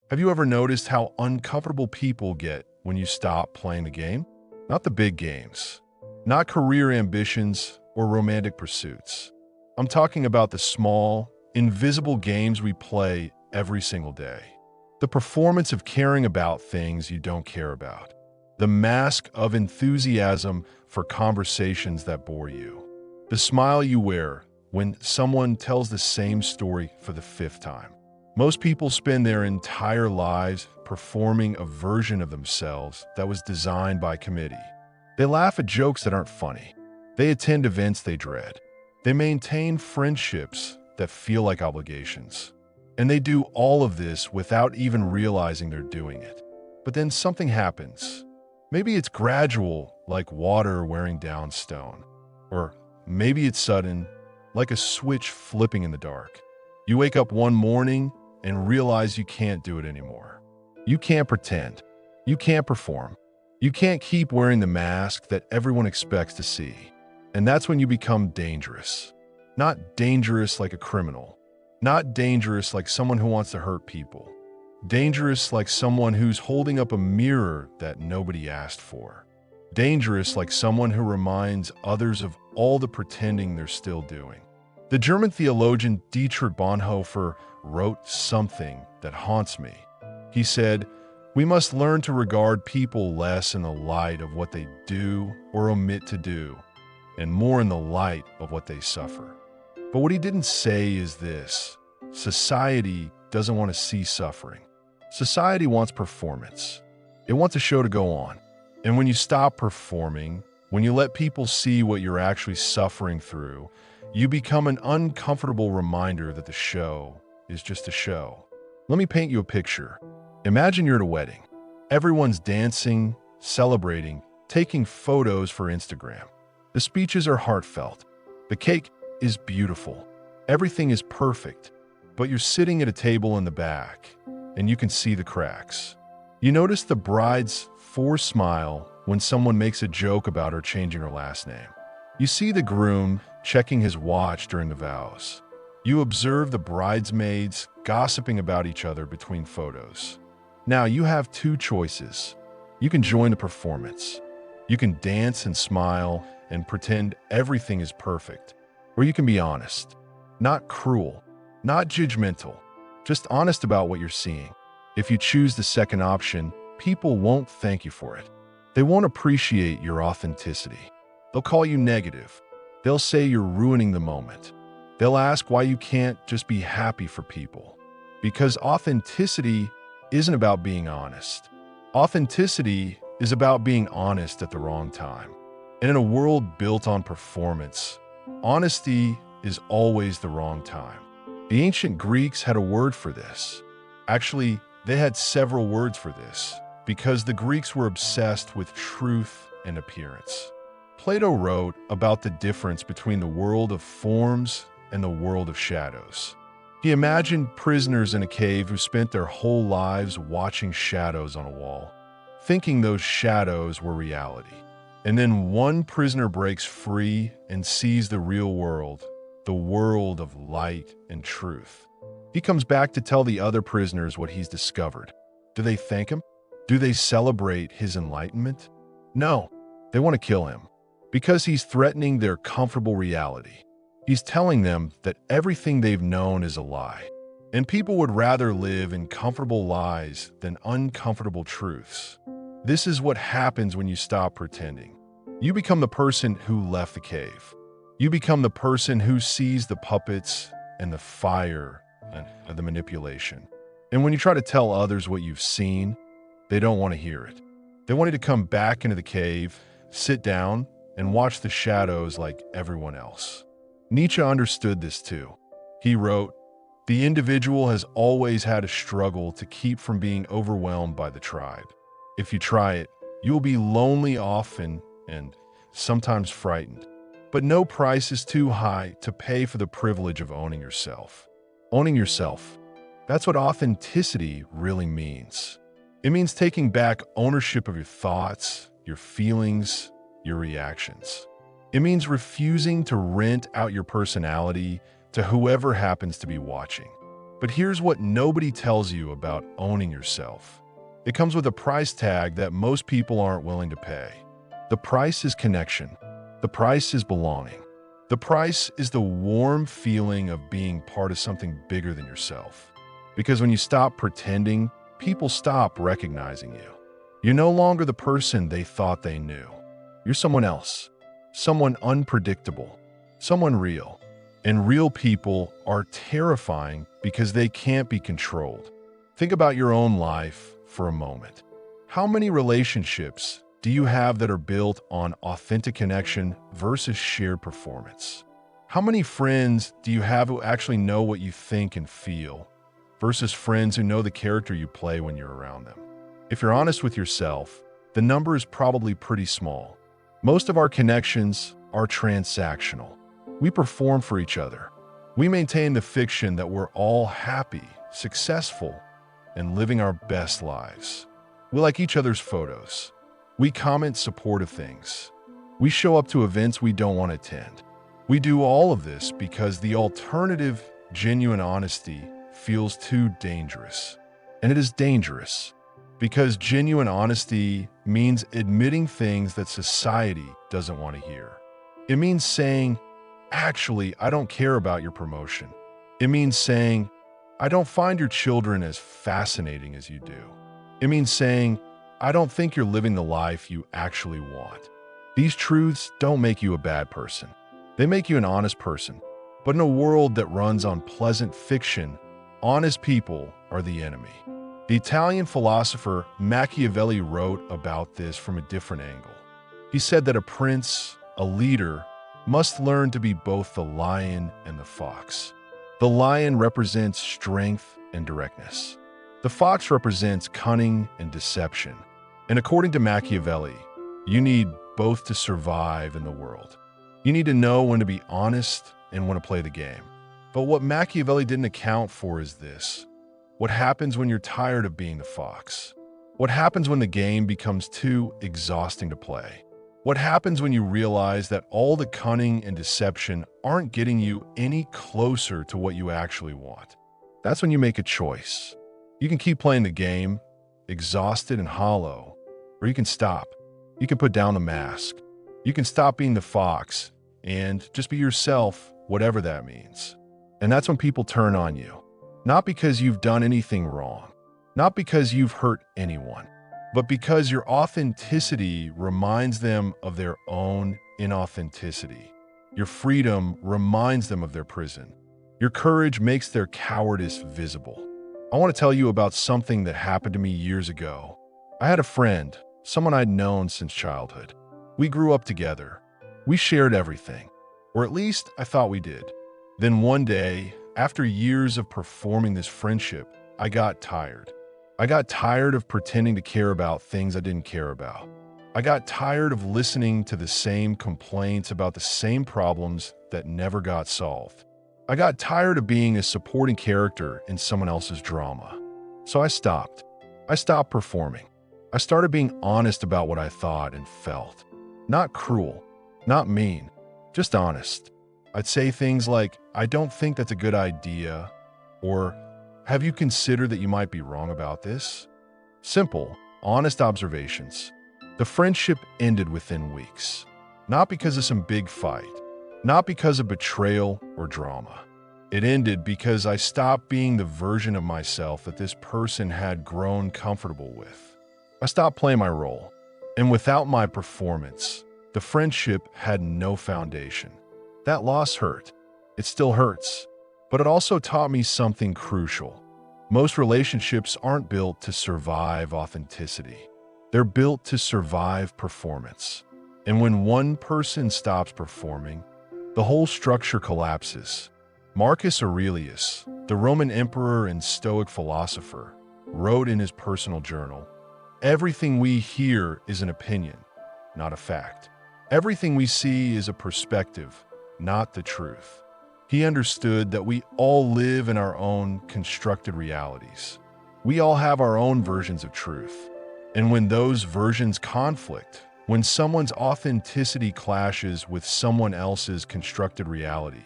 Have you ever noticed how uncomfortable people get when you stop playing the game? Not the big games, not career ambitions or romantic pursuits. I'm talking about the small, invisible games we play every single day. The performance of caring about things you don't care about. The mask of enthusiasm for conversations that bore you. The smile you wear when someone tells the same story for the fifth time. Most people spend their entire lives performing a version of themselves that was designed by committee. They laugh at jokes that aren't funny. They attend events they dread. They maintain friendships that feel like obligations. And they do all of this without even realizing they're doing it. But then something happens. Maybe it's gradual, like water wearing down stone. Or maybe it's sudden, like a switch flipping in the dark. You wake up one morning and realize you can't do it anymore. You can't pretend. You can't perform. You can't keep wearing the mask that everyone expects to see. And that's when you become dangerous. Not dangerous like a criminal. Not dangerous like someone who wants to hurt people. Dangerous like someone who's holding up a mirror that nobody asked for. Dangerous like someone who reminds others of all the pretending they're still doing. The German theologian Dietrich Bonhoeffer wrote something that haunts me. He said, "We must learn to regard people less in the light of what they do or omit to do, and more in the light of what they suffer." But what he didn't say is this: society doesn't want to see suffering. Society wants performance. It wants a show to go on. And when you stop performing, when you let people see what you're actually suffering through, you become an uncomfortable reminder that the show is just a show. Let me paint you a picture. Imagine you're at a wedding. Everyone's dancing, celebrating, taking photos for Instagram. The speeches are heartfelt. The cake is beautiful. Everything is perfect. But you're sitting at a table in the back, and you can see the cracks. You notice the bride's forced smile when someone makes a joke about her changing her last name. You see the groom checking his watch during the vows. You observe the bridesmaids gossiping about each other between photos. Now you have two choices. You can join the performance. You can dance and smile and pretend everything is perfect. Or you can be honest, not cruel, not judgmental, just honest about what you're seeing. If you choose the second option, people won't thank you for it. They won't appreciate your authenticity. They'll call you negative. They'll say you're ruining the moment. They'll ask why you can't just be happy for people. Because authenticity isn't about being honest. Authenticity is about being honest at the wrong time. And in a world built on performance, honesty is always the wrong time. The ancient Greeks had a word for this. Actually, they had several words for this, because the Greeks were obsessed with truth and appearance. Plato wrote about the difference between the world of forms and the world of shadows. He imagined prisoners in a cave who spent their whole lives watching shadows on a wall, thinking those shadows were reality. And then one prisoner breaks free and sees the real world, the world of light and truth. He comes back to tell the other prisoners what he's discovered. Do they thank him? Do they celebrate his enlightenment? No, they want to kill him, because he's threatening their comfortable reality. He's telling them that everything they've known is a lie. And people would rather live in comfortable lies than uncomfortable truths. This is what happens when you stop pretending. You become the person who left the cave. You become the person who sees the puppets and the fire and the manipulation. And when you try to tell others what you've seen, they don't want to hear it. They want you to come back into the cave, sit down, and watch the shadows like everyone else. Nietzsche understood this too. He wrote, "The individual has always had a struggle to keep from being overwhelmed by the tribe. If you try it, you will be lonely often and sometimes frightened. But no price is too high to pay for the privilege of owning yourself." Owning yourself. That's what authenticity really means. It means taking back ownership of your thoughts, your feelings, your reactions. It means refusing to rent out your personality to whoever happens to be watching. But here's what nobody tells you about owning yourself. It comes with a price tag that most people aren't willing to pay. The price is connection. The price is belonging. The price is the warm feeling of being part of something bigger than yourself. Because when you stop pretending, people stop recognizing you. You're no longer the person they thought they knew. You're someone else, someone unpredictable, someone real. And real people are terrifying because they can't be controlled. Think about your own life for a moment. How many relationships do you have that are built on authentic connection versus shared performance? How many friends do you have who actually know what you think and feel versus friends who know the character you play when you're around them? If you're honest with yourself, the number is probably pretty small. Most of our connections are transactional. We perform for each other. We maintain the fiction that we're all happy, successful, and living our best lives. We like each other's photos. We comment supportive things. We show up to events we don't want to attend. We do all of this because the alternative, genuine honesty, feels too dangerous. And it is dangerous because genuine honesty means admitting things that society doesn't want to hear. It means saying, actually, I don't care about your promotion. It means saying, I don't find your children as fascinating as you do. It means saying, I don't think you're living the life you actually want. These truths don't make you a bad person. They make you an honest person. But in a world that runs on pleasant fiction, honest people are the enemy. The Italian philosopher Machiavelli wrote about this from a different angle. He said that a prince, a leader, must learn to be both the lion and the fox. The lion represents strength and directness. The fox represents cunning and deception. And according to Machiavelli, you need both to survive in the world. You need to know when to be honest and when to play the game. But what Machiavelli didn't account for is this. What happens when you're tired of being the fox? What happens when the game becomes too exhausting to play? What happens when you realize that all the cunning and deception aren't getting you any closer to what you actually want? That's when you make a choice. You can keep playing the game, exhausted and hollow, or you can stop. You can put down the mask. You can stop being the fox and just be yourself, whatever that means. And that's when people turn on you. Not because you've done anything wrong, not because you've hurt anyone, but because your authenticity reminds them of their own inauthenticity. Your freedom reminds them of their prison. Your courage makes their cowardice visible. I want to tell you about something that happened to me years ago. I had a friend, someone I'd known since childhood. We grew up together. We shared everything, or at least I thought we did. Then one day, after years of performing this friendship, I got tired. I got tired of pretending to care about things I didn't care about. I got tired of listening to the same complaints about the same problems that never got solved. I got tired of being a supporting character in someone else's drama. So I stopped. I stopped performing. I started being honest about what I thought and felt. Not cruel, not mean, just honest. I'd say things like, I don't think that's a good idea, or have you considered that you might be wrong about this? Simple, honest observations. The friendship ended within weeks. Not because of some big fight, not because of betrayal or drama. It ended because I stopped being the version of myself that this person had grown comfortable with. I stopped playing my role, and without my performance, the friendship had no foundation. That loss hurt. It still hurts. But it also taught me something crucial. Most relationships aren't built to survive authenticity. They're built to survive performance. And when one person stops performing, the whole structure collapses. Marcus Aurelius, the Roman emperor and Stoic philosopher, wrote in his personal journal, "Everything we hear is an opinion, not a fact. Everything we see is a perspective, not the truth." He understood that we all live in our own constructed realities. We all have our own versions of truth. And when those versions conflict, when someone's authenticity clashes with someone else's constructed reality,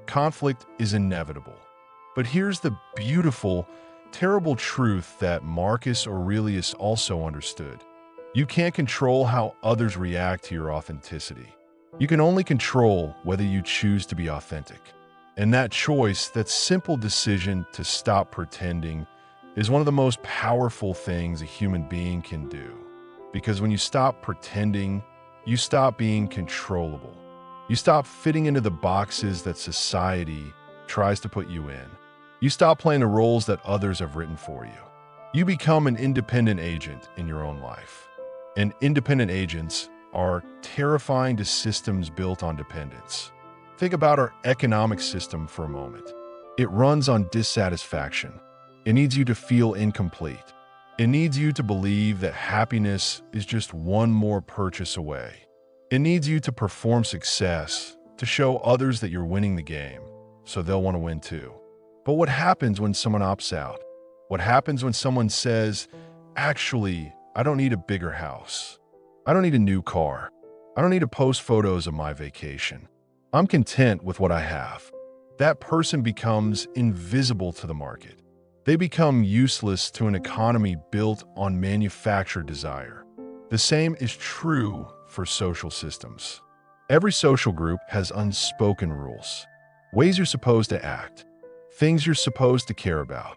conflict is inevitable. But here's the beautiful, terrible truth that Marcus Aurelius also understood. You can't control how others react to your authenticity. You can only control whether you choose to be authentic. And that choice, that simple decision to stop pretending, is one of the most powerful things a human being can do. Because when you stop pretending, you stop being controllable. You stop fitting into the boxes that society tries to put you in. You stop playing the roles that others have written for you. You become an independent agent in your own life. And independent agents are terrifying to systems built on dependence. Think about our economic system for a moment. It runs on dissatisfaction. It needs you to feel incomplete. It needs you to believe that happiness is just one more purchase away. It needs you to perform success, to show others that you're winning the game, so they'll want to win too. But what happens when someone opts out? What happens when someone says, actually, I don't need a bigger house. I don't need a new car. I don't need to post photos of my vacation. I'm content with what I have. That person becomes invisible to the market. They become useless to an economy built on manufactured desire. The same is true for social systems. Every social group has unspoken rules, ways you're supposed to act, things you're supposed to care about,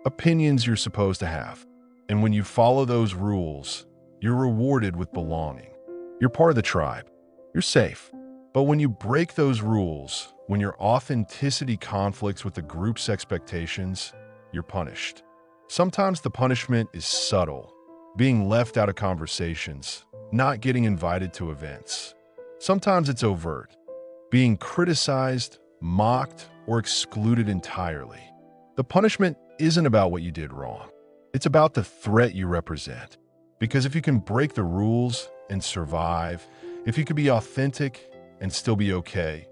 opinions you're supposed to have. And when you follow those rules, you're rewarded with belonging. You're part of the tribe. You're safe. But when you break those rules, when your authenticity conflicts with the group's expectations, you're punished. Sometimes the punishment is subtle, being left out of conversations, not getting invited to events. Sometimes it's overt, being criticized, mocked, or excluded entirely. The punishment isn't about what you did wrong. It's about the threat you represent. Because if you can break the rules and survive, if you could be authentic and still be okay,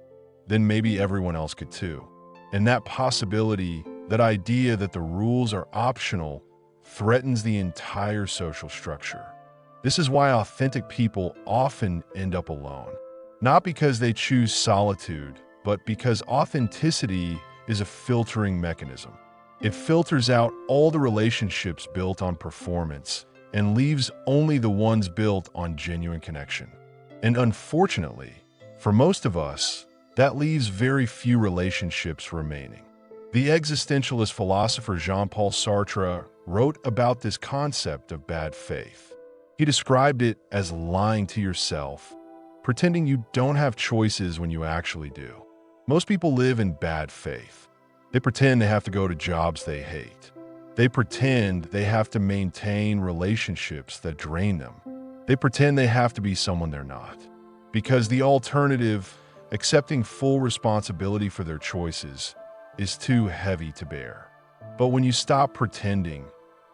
then maybe everyone else could too. And that possibility, that idea that the rules are optional, threatens the entire social structure. This is why authentic people often end up alone. Not because they choose solitude, but because authenticity is a filtering mechanism. It filters out all the relationships built on performance and leaves only the ones built on genuine connection. And unfortunately, for most of us, that leaves very few relationships remaining. The existentialist philosopher Jean-Paul Sartre wrote about this concept of bad faith. He described it as lying to yourself, pretending you don't have choices when you actually do. Most people live in bad faith. They pretend they have to go to jobs they hate. They pretend they have to maintain relationships that drain them. They pretend they have to be someone they're not. Because the alternative, accepting full responsibility for their choices, is too heavy to bear. But when you stop pretending,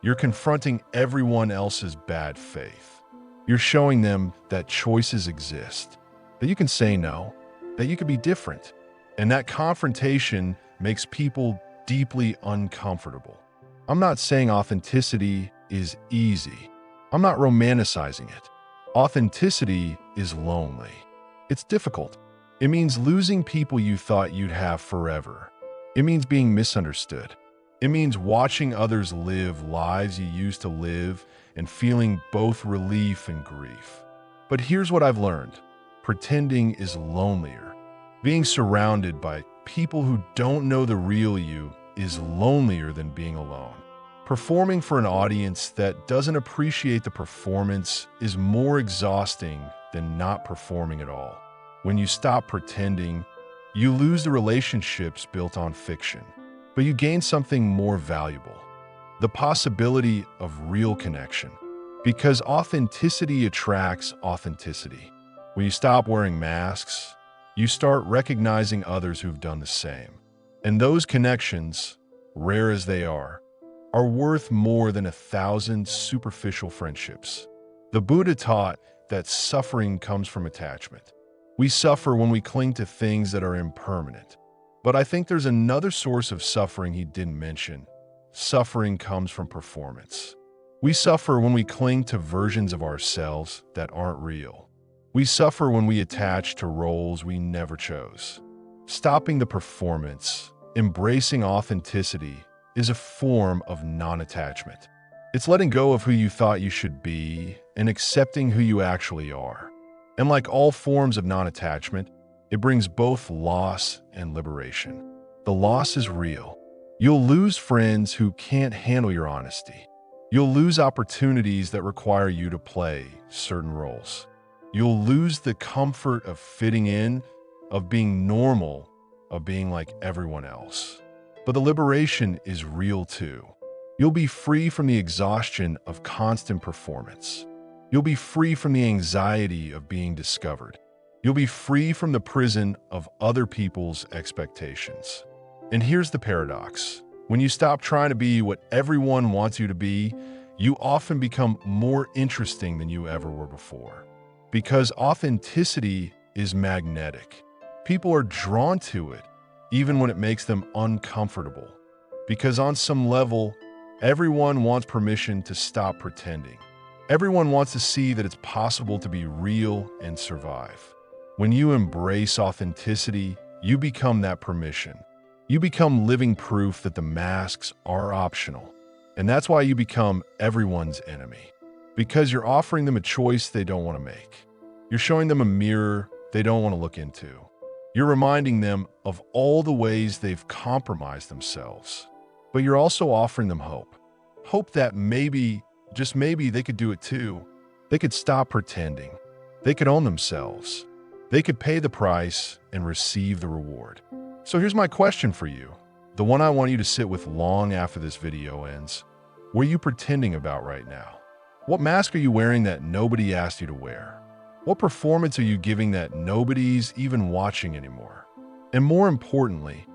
you're confronting everyone else's bad faith. You're showing them that choices exist, that you can say no, that you can be different. And that confrontation makes people deeply uncomfortable. I'm not saying authenticity is easy. I'm not romanticizing it. Authenticity is lonely. It's difficult. It means losing people you thought you'd have forever. It means being misunderstood. It means watching others live lives you used to live and feeling both relief and grief. But here's what I've learned. Pretending is lonelier. Being surrounded by people who don't know the real you is lonelier than being alone. Performing for an audience that doesn't appreciate the performance is more exhausting than not performing at all. When you stop pretending, you lose the relationships built on fiction, but you gain something more valuable, the possibility of real connection. Because authenticity attracts authenticity. When you stop wearing masks, you start recognizing others who've done the same. And those connections, rare as they are worth more than 1,000 superficial friendships. The Buddha taught that suffering comes from attachment. We suffer when we cling to things that are impermanent. But I think there's another source of suffering he didn't mention. Suffering comes from performance. We suffer when we cling to versions of ourselves that aren't real. We suffer when we attach to roles we never chose. Stopping the performance, Embracing authenticity is a form of non-attachment. It's letting go of who you thought you should be and accepting who you actually are. And like all forms of non-attachment, it brings both loss and liberation. The loss is real. You'll lose friends who can't handle your honesty. You'll lose opportunities that require you to play certain roles. You'll lose the comfort of fitting in, of being normal, of being like everyone else. But the liberation is real too. You'll be free from the exhaustion of constant performance. You'll be free from the anxiety of being discovered. You'll be free from the prison of other people's expectations. And here's the paradox. When you stop trying to be what everyone wants you to be, you often become more interesting than you ever were before. Because authenticity is magnetic. People are drawn to it, even when it makes them uncomfortable. Because on some level, everyone wants permission to stop pretending. Everyone wants to see that it's possible to be real and survive. When you embrace authenticity, you become that permission. You become living proof that the masks are optional. And that's why you become everyone's enemy. Because you're offering them a choice they don't want to make. You're showing them a mirror they don't want to look into. You're reminding them of all the ways they've compromised themselves. But you're also offering them hope. Hope that maybe, just maybe, they could do it too. They could stop pretending. They could own themselves. They could pay the price and receive the reward. So here's my question for you, the one I want you to sit with long after this video ends. What are you pretending about right now? What mask are you wearing that nobody asked you to wear? What performance are you giving that nobody's even watching anymore? And more importantly,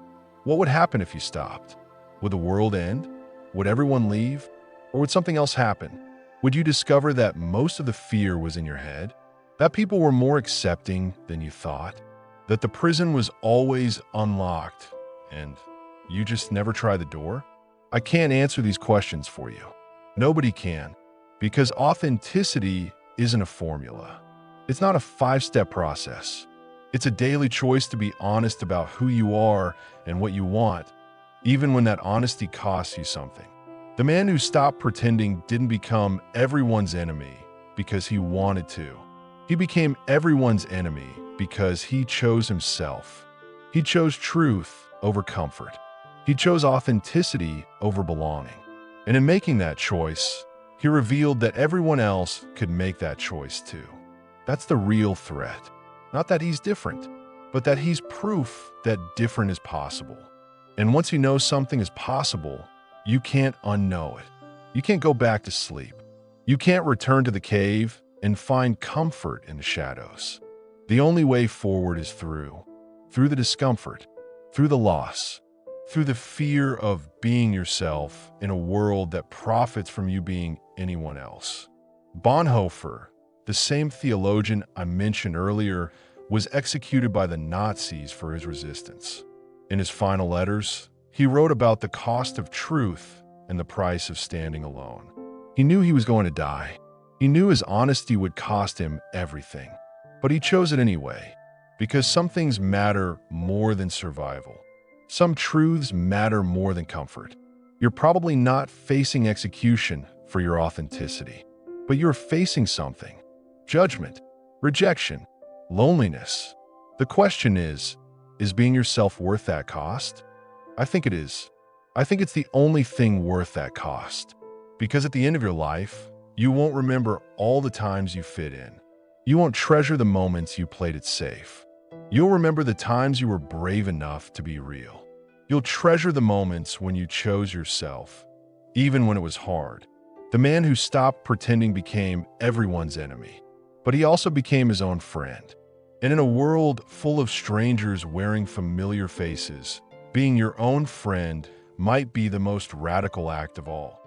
what would happen if you stopped? Would the world end? Would everyone leave? Or would something else happen? Would you discover that most of the fear was in your head? That people were more accepting than you thought? That the prison was always unlocked and you just never tried the door? I can't answer these questions for you. Nobody can, because authenticity isn't a formula. It's not a 5-step process. It's a daily choice to be honest about who you are and what you want, even when that honesty costs you something. The man who stopped pretending didn't become everyone's enemy because he wanted to. He became everyone's enemy because he chose himself. He chose truth over comfort. He chose authenticity over belonging. And in making that choice, he revealed that everyone else could make that choice too. That's the real threat. Not that he's different, but that he's proof that different is possible. And once you know something is possible, you can't unknow it. You can't go back to sleep. You can't return to the cave and find comfort in the shadows. The only way forward is through the discomfort, through the loss, through the fear of being yourself in a world that profits from you being anyone else. Bonhoeffer, the same theologian I mentioned earlier, was executed by the Nazis for his resistance. In his final letters, he wrote about the cost of truth and the price of standing alone. He knew he was going to die. He knew his honesty would cost him everything. But he chose it anyway, because some things matter more than survival. Some truths matter more than comfort. You're probably not facing execution for your authenticity, but you're facing something. Judgment, rejection, loneliness. The question is being yourself worth that cost? I think it is. I think it's the only thing worth that cost. Because at the end of your life, you won't remember all the times you fit in. You won't treasure the moments you played it safe. You'll remember the times you were brave enough to be real. You'll treasure the moments when you chose yourself, even when it was hard. The man who stopped pretending became everyone's enemy, but he also became his own friend. And in a world full of strangers wearing familiar faces, being your own friend might be the most radical act of all.